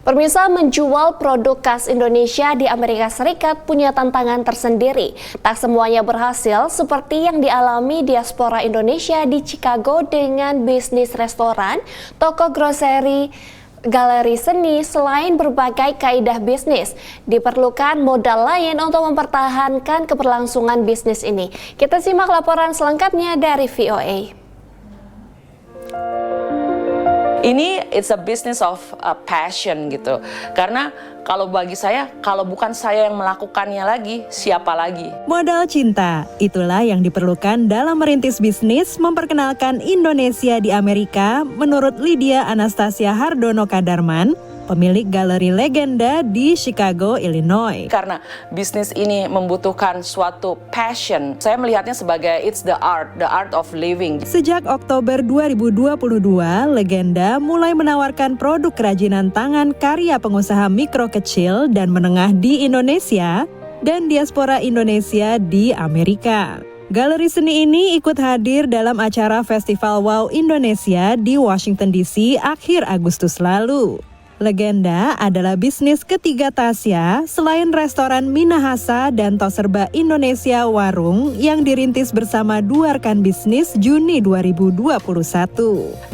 Pemirsa, menjual produk khas Indonesia di Amerika Serikat punya tantangan tersendiri. Tak semuanya berhasil seperti yang dialami diaspora Indonesia di Chicago dengan bisnis restoran, toko groseri, galeri seni. Selain berbagai kaidah bisnis, diperlukan modal lain untuk mempertahankan keberlangsungan bisnis ini. Kita simak laporan selengkapnya dari VOA. Ini it's a business of passion gitu. Karena kalau bagi saya, kalau bukan saya yang melakukannya lagi, siapa lagi? Modal cinta, itulah yang diperlukan dalam merintis bisnis memperkenalkan Indonesia di Amerika, menurut Lydia Anastasia Hardono Kadarman, pemilik galeri legenda di Chicago, Illinois. Karena bisnis ini membutuhkan suatu passion, saya melihatnya sebagai it's the art of living. Sejak Oktober 2022, legenda mulai menawarkan produk kerajinan tangan karya pengusaha mikro kecil dan menengah di Indonesia dan diaspora Indonesia di Amerika. Galeri seni ini ikut hadir dalam acara Festival Wow Indonesia di Washington DC akhir Agustus lalu. Legenda adalah bisnis ketiga Tasya selain restoran Minahasa dan Toserba Indonesia Warung yang dirintis bersama dua rekan bisnis Juni 2021.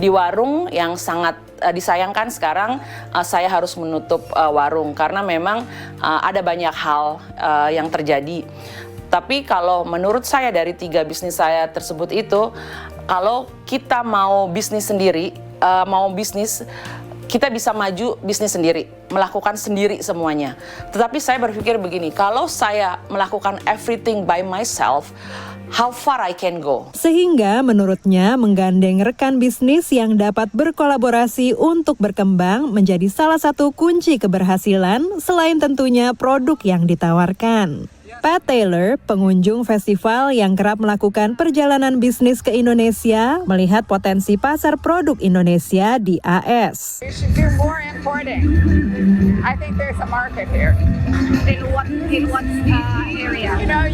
Di warung yang sangat disayangkan sekarang saya harus menutup warung karena memang ada banyak hal yang terjadi. Tapi kalau menurut saya dari tiga bisnis saya tersebut itu, kalau kita mau bisnis sendiri, kita bisa maju bisnis sendiri, melakukan sendiri semuanya. Tetapi saya berpikir begini, kalau saya melakukan everything by myself, how far I can go? Sehingga menurutnya menggandeng rekan bisnis yang dapat berkolaborasi untuk berkembang menjadi salah satu kunci keberhasilan selain tentunya produk yang ditawarkan. Pat Taylor, pengunjung festival yang kerap melakukan perjalanan bisnis ke Indonesia, melihat potensi pasar produk Indonesia di AS. You should do more importing. I think there's a market here. In what area? You know,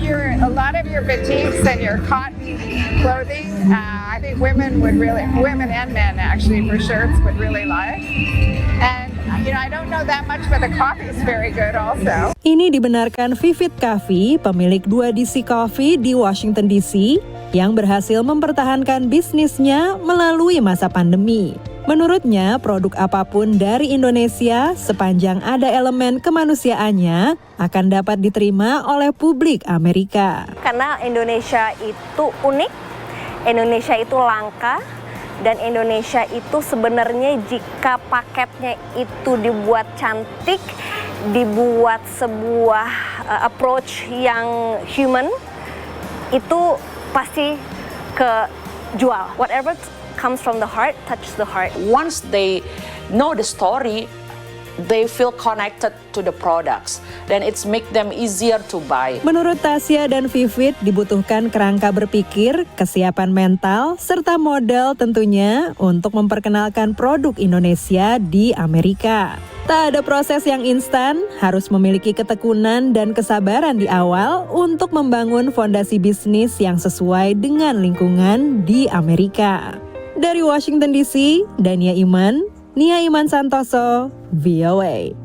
a lot of your boutiques and your cotton clothing. I think women and men actually for shirts would really like. And you know, I don't know that much, but the coffee is very good also. Ini dibenarkan Vivid Coffee, pemilik 2DC Coffee di Washington DC, yang berhasil mempertahankan bisnisnya melalui masa pandemi. Menurutnya, produk apapun dari Indonesia sepanjang ada elemen kemanusiaannya akan dapat diterima oleh publik Amerika. Karena Indonesia itu unik, Indonesia itu langka, dan Indonesia itu sebenarnya jika paketnya itu dibuat cantik, dibuat sebuah approach yang human, itu pasti kejual. Whatever comes from the heart, touches the heart. Once they know the story, they feel connected to the products, then it's make them easier to buy. Menurut Tasya dan Vivid, dibutuhkan kerangka berpikir, kesiapan mental, serta modal tentunya untuk memperkenalkan produk Indonesia di Amerika. Tak ada proses yang instan, harus memiliki ketekunan dan kesabaran di awal untuk membangun fondasi bisnis yang sesuai dengan lingkungan di Amerika. Dari Washington DC, Nia Iman Santoso, VOA.